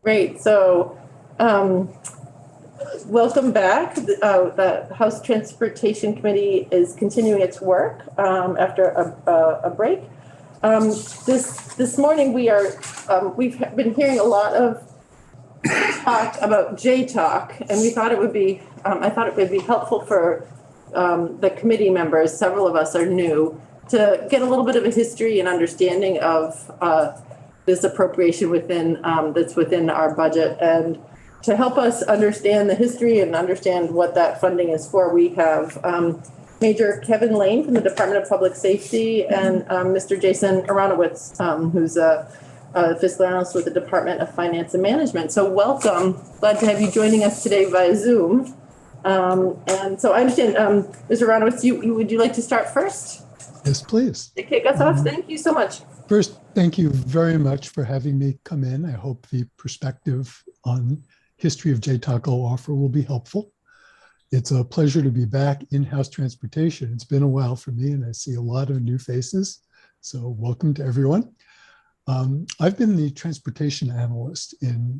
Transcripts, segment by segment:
Great. Um, welcome back. The House Transportation Committee is continuing its work after a break. This morning we've been hearing a lot of talk about J-Talk, and we thought it would be I thought it would be helpful for the committee members. Several of us are new to get a little bit of a history and understanding of this appropriation that's within our budget. And to help us understand the history and understand what that funding is for, we have Major Kevin Lane from the Department of Public Safety and Mr. Jason Aronowitz, who's a fiscal analyst with the Department of Finance and Management. So welcome. Glad to have you joining us today via Zoom. And so I understand, Mr. Aronowitz, would you like to start first? Yes, please. To kick us off, thank you so much. First, thank you very much for having me come in. I hope the perspective on history of J-Talk I'll offer will be helpful. It's a pleasure to be back in House Transportation. It's been a while for me, and I see a lot of new faces. So welcome to everyone. I've been the transportation analyst in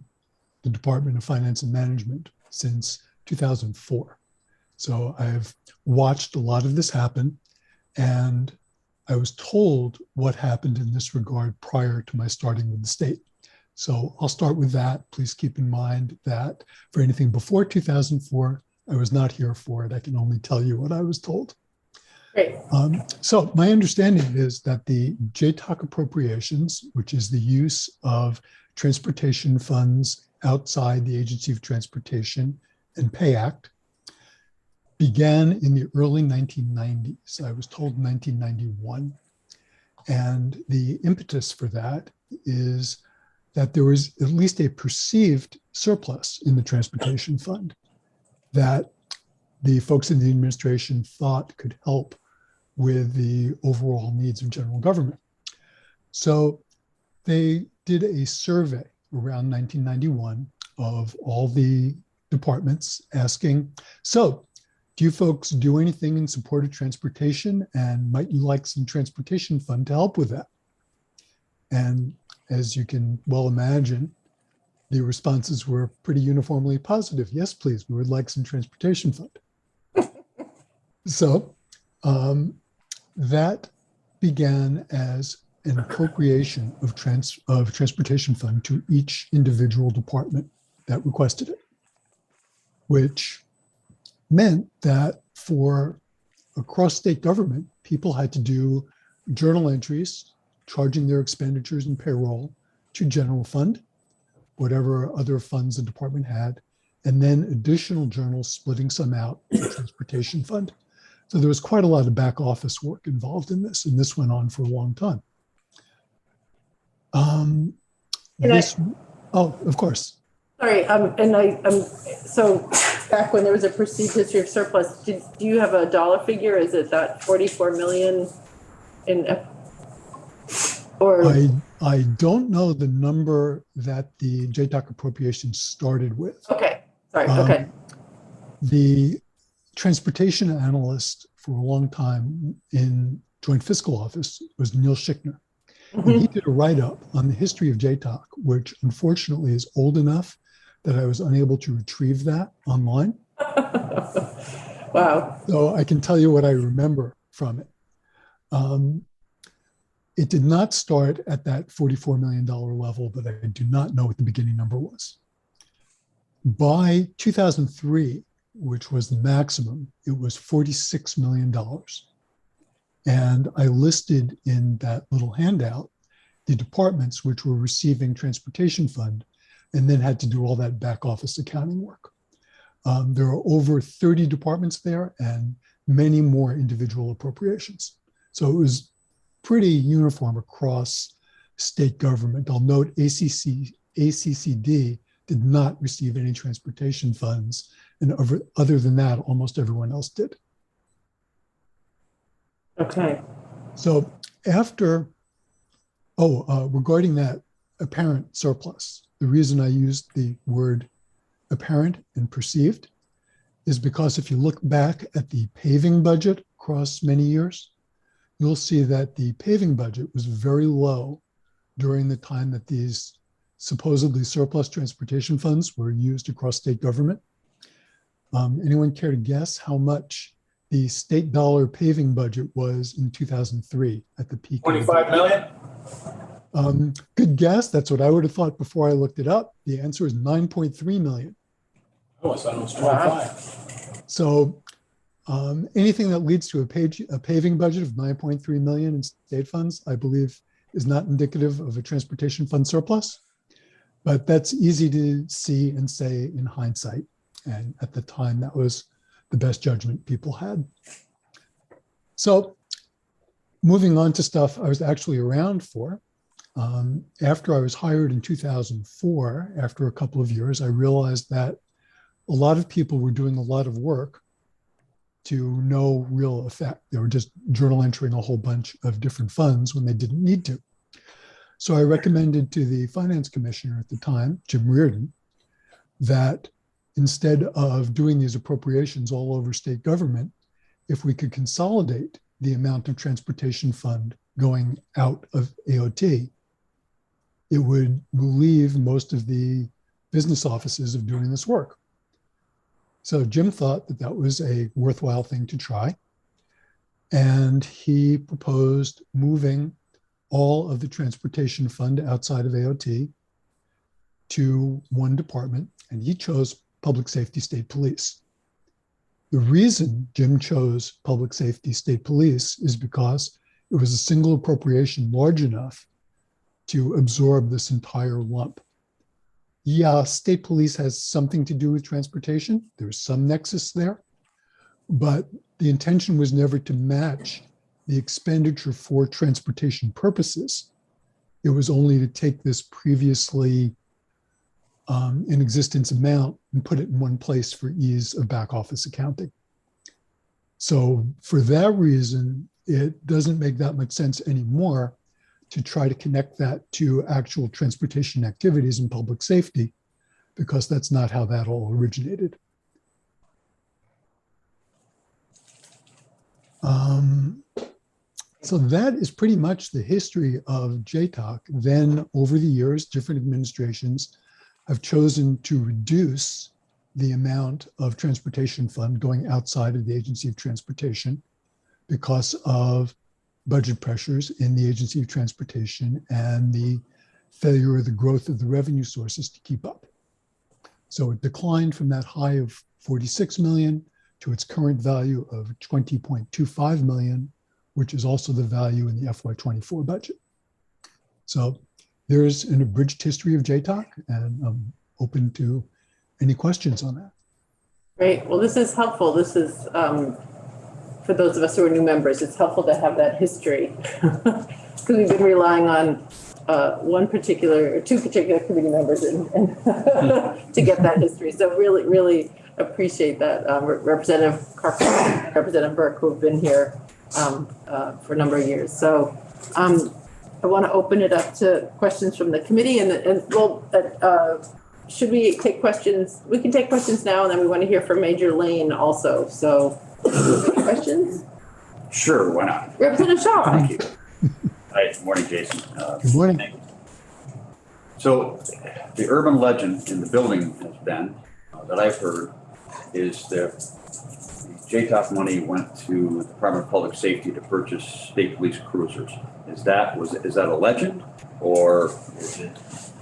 the Department of Finance and Management since 2004. So I've watched a lot of this happen, and I was told what happened in this regard prior to my starting with the state. So I'll start with that. Please keep in mind that for anything before 2004, I was not here for it. I can only tell you what I was told. Great. So my understanding is that the J-Talk appropriations, which is the use of transportation funds outside the Agency of Transportation and Pay Act, began in the early 1990s. I was told 1991. And the impetus for that is that there was at least a perceived surplus in the transportation fund that the folks in the administration thought could help with the overall needs of general government. So they did a survey around 1991 of all the departments asking, so do you folks do anything in support of transportation, and might you like some transportation fund to help with that? And as you can well imagine, the responses were pretty uniformly positive. Yes, please, we would like some transportation fund. So that began as an appropriation of transportation fund to each individual department that requested it, which meant that for across state government, people had to do journal entries, charging their expenditures and payroll to general fund, whatever other funds the department had, and then additional journals splitting some out for transportation fund. So there was quite a lot of back office work involved in this, and this went on for a long time. Oh, of course. Sorry, so back when there was a perceived history of surplus, do you have a dollar figure? Is it that 44 million or? I don't know the number that the J-Talk appropriation started with. Okay, sorry, okay. The transportation analyst for a long time in Joint Fiscal Office was Neil Schickner. Mm-hmm. And he did a write-up on the history of J-Talk, which unfortunately is old enough that I was unable to retrieve that online. Wow. So I can tell you what I remember from it. It did not start at that $44 million level, but I do not know what the beginning number was. By 2003, which was the maximum, it was $46 million. And I listed in that little handout the departments which were receiving transportation fund and then had to do all that back office accounting work. There are over 30 departments there and many more individual appropriations. So it was pretty uniform across state government. I'll note ACCD did not receive any transportation funds, and other than that, almost everyone else did. Okay. So after, regarding that apparent surplus, the reason I used the word apparent and perceived is because if you look back at the paving budget across many years, you'll see that the paving budget was very low during the time that these supposedly surplus transportation funds were used across state government. Anyone care to guess how much the state dollar paving budget was in 2003 at the peak? 25 million? Good guess. That's what I would have thought before I looked it up. The answer is 9.3 million. Oh, I thought it was 25. So anything that leads to a paving budget of 9.3 million in state funds, I believe, is not indicative of a transportation fund surplus. But that's easy to see and say in hindsight. And at the time, that was the best judgment people had. So moving on to stuff I was actually around for. After I was hired in 2004, after a couple of years, I realized that a lot of people were doing a lot of work to no real effect. They were just journal entering a whole bunch of different funds when they didn't need to. So I recommended to the finance commissioner at the time, Jim Reardon, that instead of doing these appropriations all over state government, if we could consolidate the amount of transportation fund going out of AOT, it would relieve most of the business offices of doing this work. So Jim thought that that was a worthwhile thing to try. And he proposed moving all of the transportation fund outside of AOT to one department, and he chose Public Safety State Police. The reason Jim chose Public Safety State Police is because it was a single appropriation large enough to absorb this entire lump. Yeah, state police has something to do with transportation. There's some nexus there, but the intention was never to match the expenditure for transportation purposes. It was only to take this previously in existence amount and put it in one place for ease of back office accounting. So for that reason, it doesn't make that much sense anymore to try to connect that to actual transportation activities in public safety, because that's not how that all originated. So that is pretty much the history of JTOC. Then over the years, different administrations have chosen to reduce the amount of transportation fund going outside of the Agency of Transportation because of budget pressures in the Agency of Transportation and the failure of the growth of the revenue sources to keep up. So it declined from that high of 46 million to its current value of 20.25 million, which is also the value in the FY24 budget. So there's an abridged history of JTOC, and I'm open to any questions on that. Great. Well, this is helpful. This is, for those of us who are new members, it's helpful to have that history because we've been relying on two particular committee members and to get that history. So really, really appreciate that. Representative Carpenter and Representative Burke, who have been here for a number of years. So I want to open it up to questions from the committee, and should we take questions? We can take questions now, and then we want to hear from Major Lane also. So, any questions? Sure, why not? Representative Shaw. Thank you. Hi, good morning, Jason. Good morning. So, the urban legend in the building has been, that I've heard, is that JTOC money went to the Department of Public Safety to purchase state police cruisers. Is that a legend, or is it?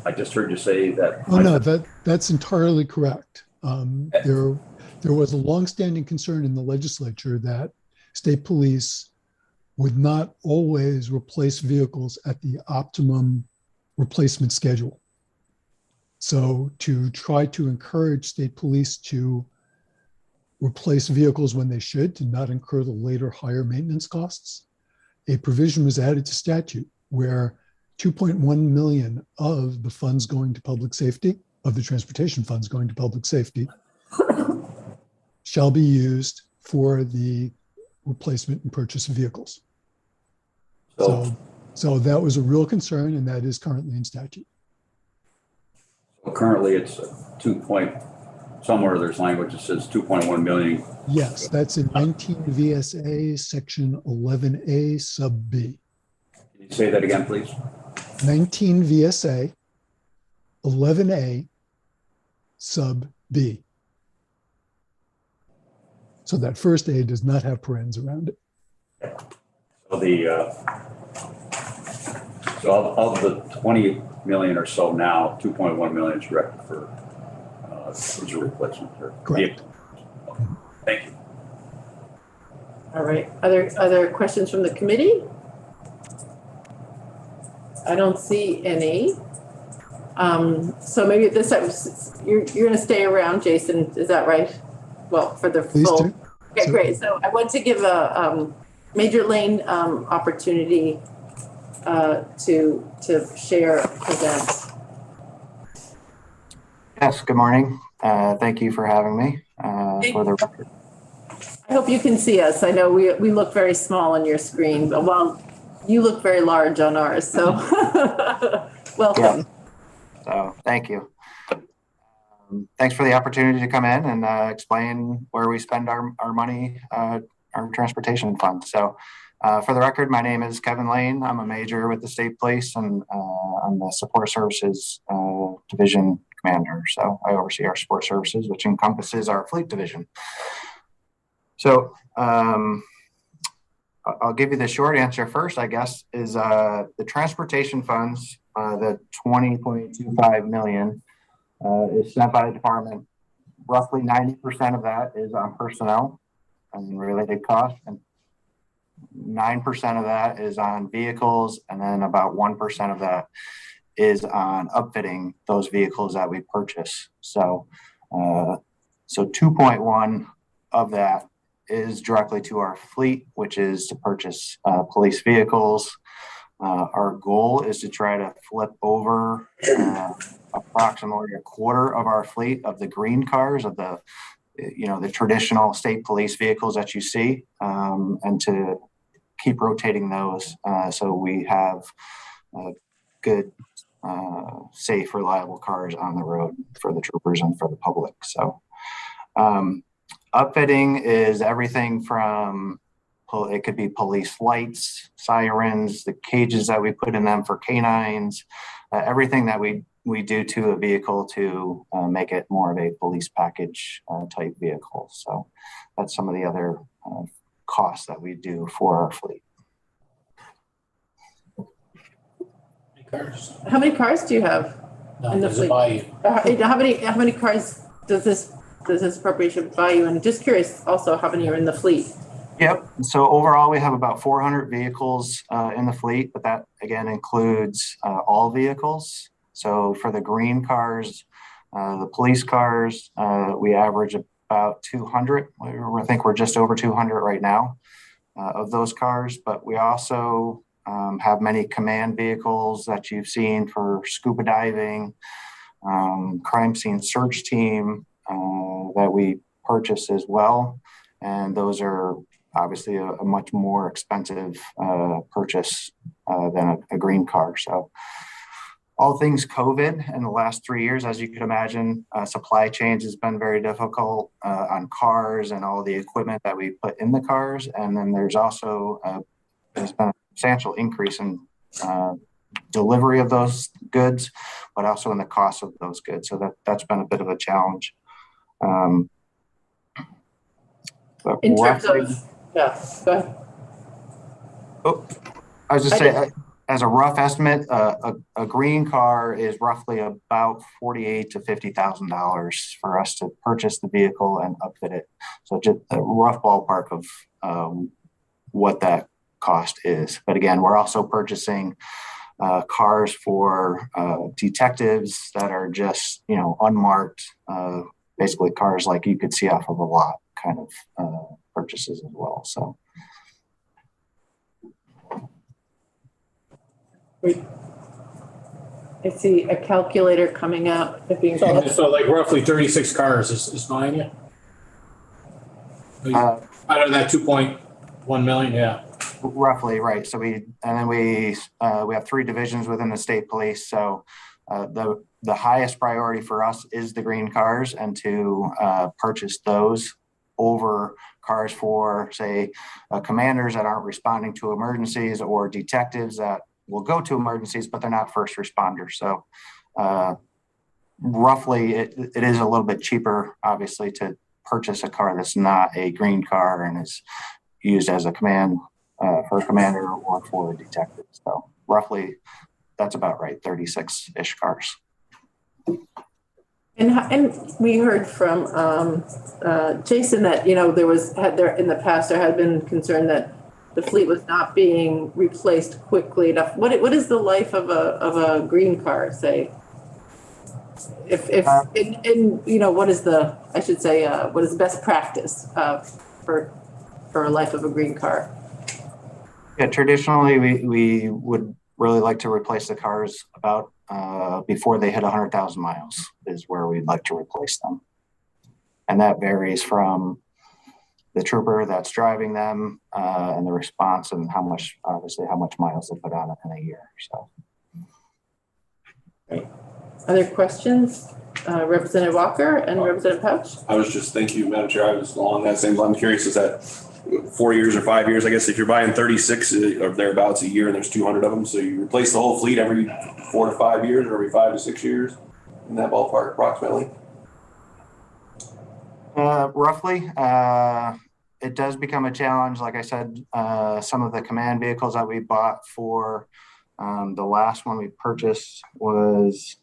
I just heard you say that. Oh no, that's entirely correct. There was a longstanding concern in the legislature that state police would not always replace vehicles at the optimum replacement schedule. So to try to encourage state police to replace vehicles when they should, to not incur the later higher maintenance costs, a provision was added to statute where 2.1 million of the funds going to public safety, of the transportation funds going to public safety, shall be used for the replacement and purchase of vehicles. So that was a real concern, and that is currently in statute. So currently it's somewhere there's language that says 2.1 million. Yes, that's in 19 VSA section 11A sub B. Can you say that again, please? 19 VSA 11A sub B. So that first A does not have parens around it. So so of the 20 million or so now, 2.1 million is directed for cruiser replacement or Correct. vehicle. Thank you. All right, other questions from the committee? I don't see any. So maybe at this time, you're going to stay around, Jason, is that right? Well, for the Please full. do. Okay, So- great. So I want to give a Major Lane opportunity to share, present. Yes, good morning. Thank you for having me. For the record. I hope you can see us. I know we look very small on your screen, but well, you look very large on ours, so welcome. Yeah. So thank you. Thanks for the opportunity to come in and explain where we spend our money, our transportation fund. So for the record, my name is Kevin Lane. I'm a major with the state police and I'm the support services division commander. So I oversee our support services, which encompasses our fleet division. So I'll give you the short answer first, I guess, is the transportation funds, the 20.25 million is spent by the department. Roughly 90% of that is on personnel and related costs, and 9% of that is on vehicles, and then about 1% of that is on upfitting those vehicles that we purchase. So 2.1 of that is directly to our fleet, which is to purchase police vehicles. Our goal is to try to flip over approximately a quarter of our fleet of the green cars, of the traditional state police vehicles that you see, and to keep rotating those so we have good, safe, reliable cars on the road for the troopers and for the public. So upfitting is everything from, it could be police lights, sirens, the cages that we put in them for canines, everything that we do to a vehicle to make it more of a police package type vehicle. So that's some of the other costs that we do for our fleet. Cars. How many cars do you have No, in the does it fleet? buy you? How many cars does this appropriation buy you? And just curious also how many are in the fleet? Yep. So overall, we have about 400 vehicles in the fleet, but that again includes all vehicles. So for the green cars, the police cars, we average about 200. I think we're just over 200 right now of those cars, but we also have many command vehicles that you've seen for scuba diving, crime scene search team that we purchase as well. And those are obviously a much more expensive purchase than a green car. So all things COVID in the last 3 years, as you can imagine, supply chains has been very difficult on cars and all the equipment that we put in the cars. And then there's also there's been a substantial increase in delivery of those goods, but also in the cost of those goods. So that's been a bit of a challenge. But In terms roughly, of, yeah, go ahead. oh, I was just saying, as a rough estimate, a green car is roughly about $48,000 to $50,000 for us to purchase the vehicle and upfit it. So just a rough ballpark of what that cost is. But again, we're also purchasing cars for detectives that are just, unmarked, basically cars like you could see off of a lot kind of purchases as well. So. I see a calculator coming out. So like roughly 36 cars is buying you? Out of that 2.1 million, yeah. Roughly, right. So we have 3 divisions within the state police. So the highest priority for us is the green cars, and to purchase those over cars for, say, commanders that aren't responding to emergencies, or detectives that will go to emergencies, but they're not first responders. So roughly, it is a little bit cheaper, obviously, to purchase a car that's not a green car and is used as a command for a commander or for a detective. So roughly, that's about right, 36-ish cars. And we heard from Jason that, you know, in the past, there had been concern that the fleet was not being replaced quickly enough. What is the life of a green car, say? You know, what is the best practice for a life of a green car? Yeah, traditionally we would really like to replace the cars about before they hit 100,000 miles is where we'd like to replace them. And that varies from the trooper that's driving them and the response and how much miles they put on it in a year. So. Great. Other questions? Representative Walker and Representative Pouch? I was just, thank you, Madam Chair. I was along that same line. I'm curious, is that 4 years or 5 years? I guess if you're buying 36 or thereabouts a year and there's 200 of them, so you replace the whole fleet every 4 to 5 years or every 5 to 6 years in that ballpark approximately? Roughly. It does become a challenge. Like I said, some of the command vehicles that we bought for the last one we purchased was,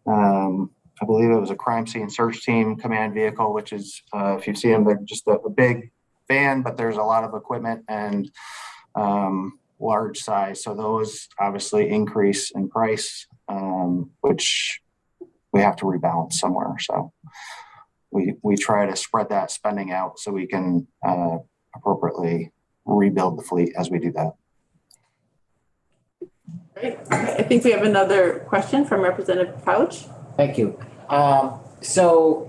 I believe it was a crime scene search team command vehicle, which is, if you see them, they're just a big van, but there's a lot of equipment and large size. So those obviously increase in price, which we have to rebalance somewhere. So we try to spread that spending out so we can appropriately rebuild the fleet as we do that. Great. I think we have another question from Representative Pouch. Thank you. So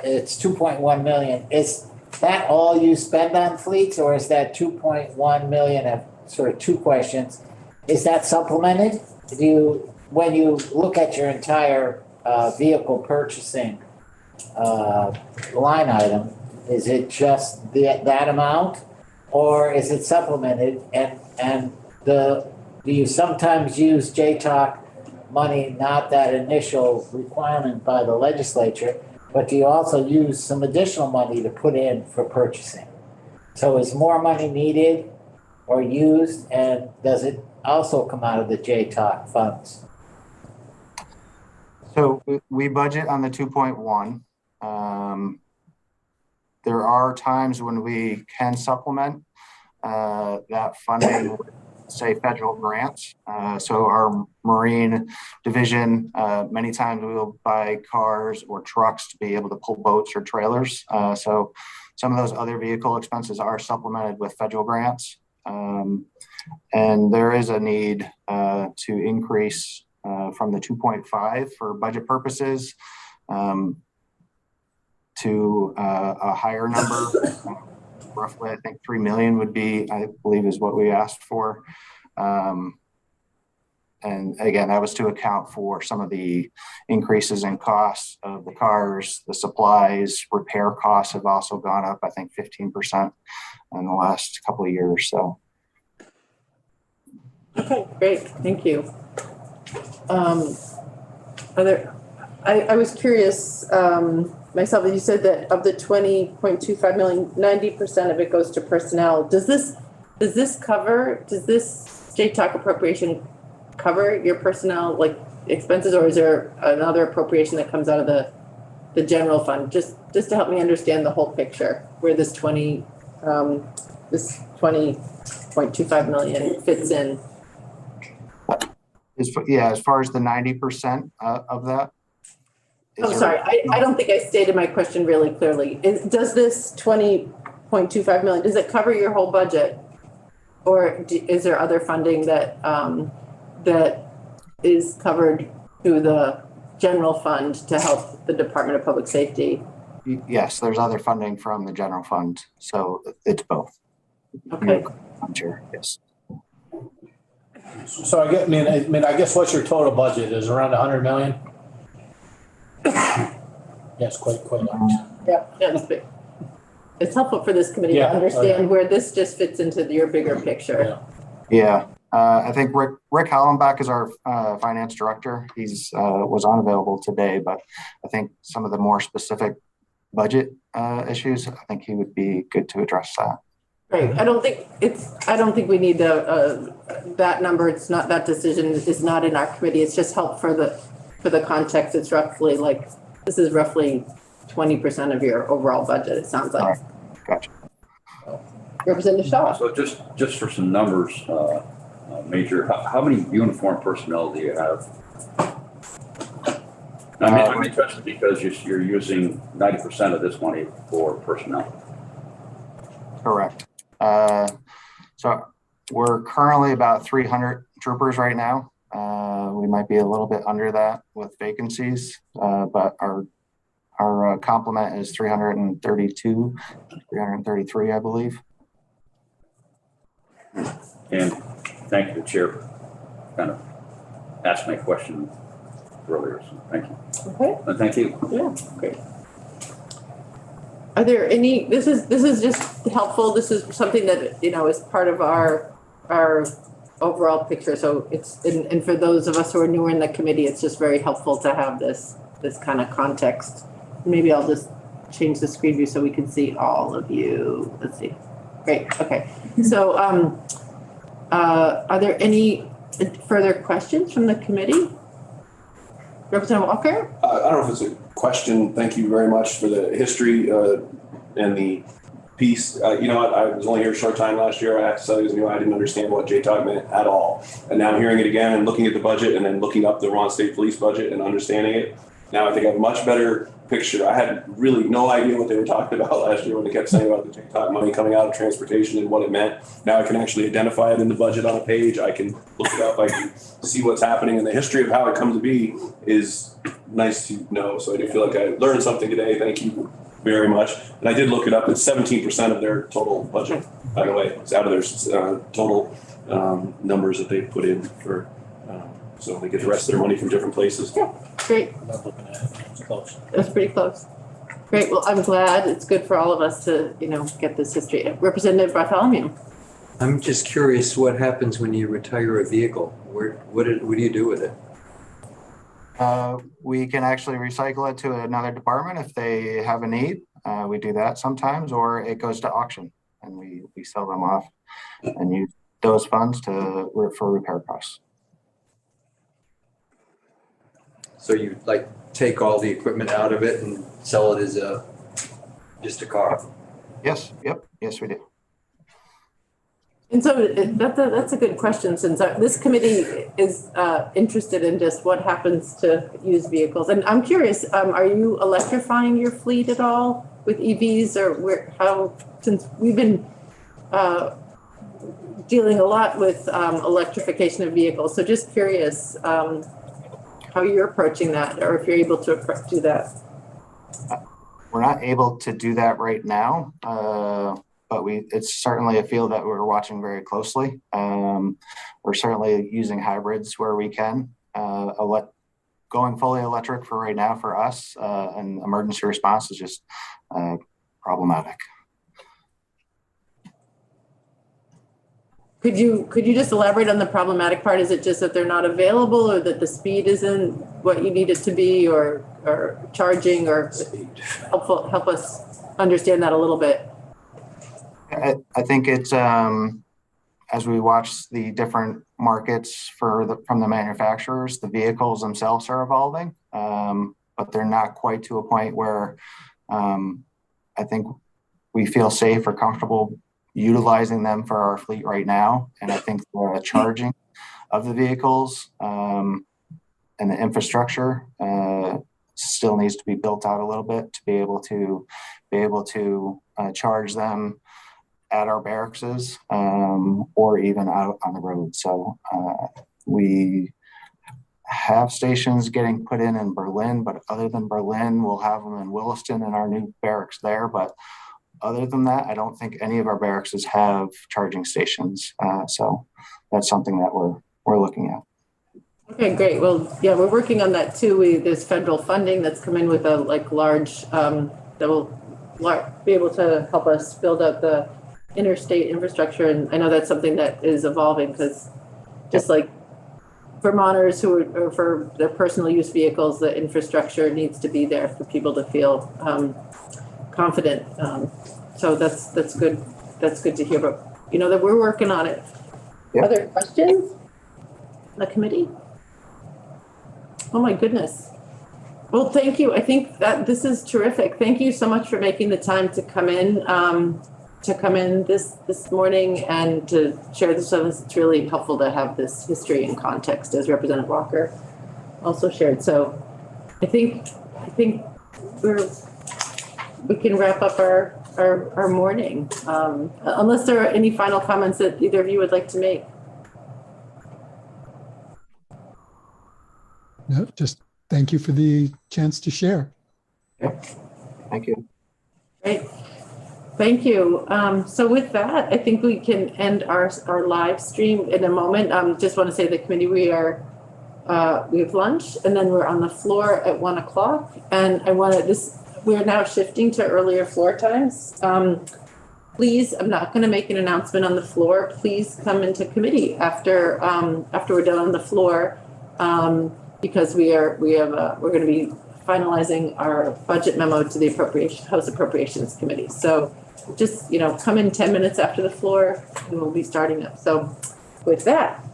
it's 2.1 million. Is that all you spend on fleets, or is that 2.1 million? Of sort of two questions. Is that supplemented? When you look at your entire vehicle purchasing line item, is it just that amount, or is it supplemented? And do you sometimes use JTOC money, not that initial requirement by the legislature, but do you also use some additional money to put in for purchasing? So is more money needed or used, and does it also come out of the JTOC funds? So we budget on the 2.1. There are times when we can supplement that funding, say federal grants. So our Marine division, many times we will buy cars or trucks to be able to pull boats or trailers. So some of those other vehicle expenses are supplemented with federal grants. And there is a need to increase from the 2.5 for budget purposes to a higher number. Roughly, I think 3 million would be, I believe, is what we asked for. And again, that was to account for some of the increases in costs of the cars, the supplies, repair costs have also gone up, I think 15% in the last couple of years. So. Okay, great, thank you. I was curious myself, you said that of the 20.25 million, 90% of it goes to personnel. Does this JTOC appropriation cover your personnel like expenses, or is there another appropriation that comes out of the general fund? Just to help me understand the whole picture, where this 20.25 million fits in. As far as the 90% of that. Oh, sorry. I don't think I stated my question really clearly. Does this 20.25 million, does it cover your whole budget? Or is there other funding that is covered through the general fund to help the Department of Public Safety? Yes, there's other funding from the general fund. So it's both. Okay. I'm sure, yes. So I guess what's your total budget? Is around 100 million? Yes, quite large. Yeah, it's big. It's helpful for this committee to understand where this just fits into your bigger picture. Yeah. I think Rick Hallenbach is our finance director. He's was unavailable today, but I think some of the more specific budget issues, I think he would be good to address that. Right. I don't think we need that number. It's not, that decision is not in our committee. It's just help for the context. It's roughly like, this is roughly 20% of your overall budget, it sounds like. All right. Gotcha. Representative Shaw. So just for some numbers, Major, how many uniformed personnel do you have? I'm interested because you're using 90% of this money for personnel. Correct. So we're currently about 300 troopers right now. We might be a little bit under that with vacancies, but our complement is 332, 333, I believe. And thank you, the chair, kind of asked my question earlier, so thank you. Okay. And thank you. Yeah, great. Are there any, this is just helpful. This is something that, is part of our overall picture. So it's, and for those of us who are newer in the committee, it's just very helpful to have this kind of context. Maybe I'll just change the screen view so we can see all of you. Let's see. Great. Okay. So, are there any further questions from the committee? Representative Walker? I don't know if it's a question. Thank you very much for the history and the piece. You know what? I was only here a short time last year. I have to tell you, I didn't understand what JTOC meant at all. And now I'm hearing it again and looking at the budget and then looking up the Vermont State Police budget and understanding it. Now I think I have a much better picture. I had really no idea what they were talking about last year when they kept saying about the JTOC money coming out of transportation and what it meant. Now I can actually identify it in the budget on a page. I can look it up. I can see what's happening, and the history of how it come to be is nice to know. So I do feel like I learned something today. Thank you very much. And I did look it up. It's 17% of their total budget, by the way. It's out of their total numbers that they put in for, so they get the rest of their money from different places. Yeah, great. I'm not looking at it. It's close. That's pretty close. Great. Well, I'm glad. It's good for all of us to, get this history. Representative Bartholomew. I'm just curious what happens when you retire a vehicle. What do you do with it? We can actually recycle it to another department if they have a need. We do that sometimes, or it goes to auction and we sell them off and use those funds for repair costs. So you take all the equipment out of it and sell it as just a car? Yes. Yep. Yes, we do. And so that's a good question, since this committee is interested in just what happens to used vehicles. And I'm curious, are you electrifying your fleet at all with EVs, or since we've been dealing a lot with electrification of vehicles. So just curious how you're approaching that, or if you're able to do that. We're not able to do that right now. But it's certainly a field that we're watching very closely. We're certainly using hybrids where we can. Going fully electric for right now for us and emergency response is just problematic. Could you just elaborate on the problematic part? Is it just that they're not available, or that the speed isn't what you need it to be, or charging, or help us understand that a little bit? I think it's as we watch the different markets from the manufacturers, the vehicles themselves are evolving, but they're not quite to a point where I think we feel safe or comfortable utilizing them for our fleet right now. And I think the charging of the vehicles and the infrastructure still needs to be built out a little bit to be able to charge them at our barracks or even out on the road. So we have stations getting put in Berlin, but other than Berlin, we'll have them in Williston and our new barracks there. But other than that, I don't think any of our barracks have charging stations. So that's something that we're looking at. Okay, great. Well, yeah, we're working on that too. There's federal funding that's come in with a large that will be able to help us build out the interstate infrastructure. And I know that's something that is evolving because just like Vermonters or for their personal use vehicles, the infrastructure needs to be there for people to feel confident. So that's good. That's good to hear. But you know that we're working on it. Yep. Other questions? The committee? Oh my goodness. Well, thank you. I think that this is terrific. Thank you so much for making the time to come in this morning and to share this with us. It's really helpful to have this history and context, as Representative Walker also shared. So I think we can wrap up our morning, unless there are any final comments that either of you would like to make. No, just thank you for the chance to share. Thank you. Great. Thank you. So with that, I think we can end our live stream in a moment. Just want to say the committee, we have lunch and then we're on the floor at 1 o'clock. And we're now shifting to earlier floor times. Please, I'm not going to make an announcement on the floor. Please come into committee after we're done on the floor. Because we're going to be finalizing our budget memo to the House Appropriations Committee. So just, come in 10 minutes after the floor and we'll be starting up. So with that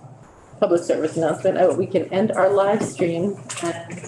public service announcement, we can end our live stream and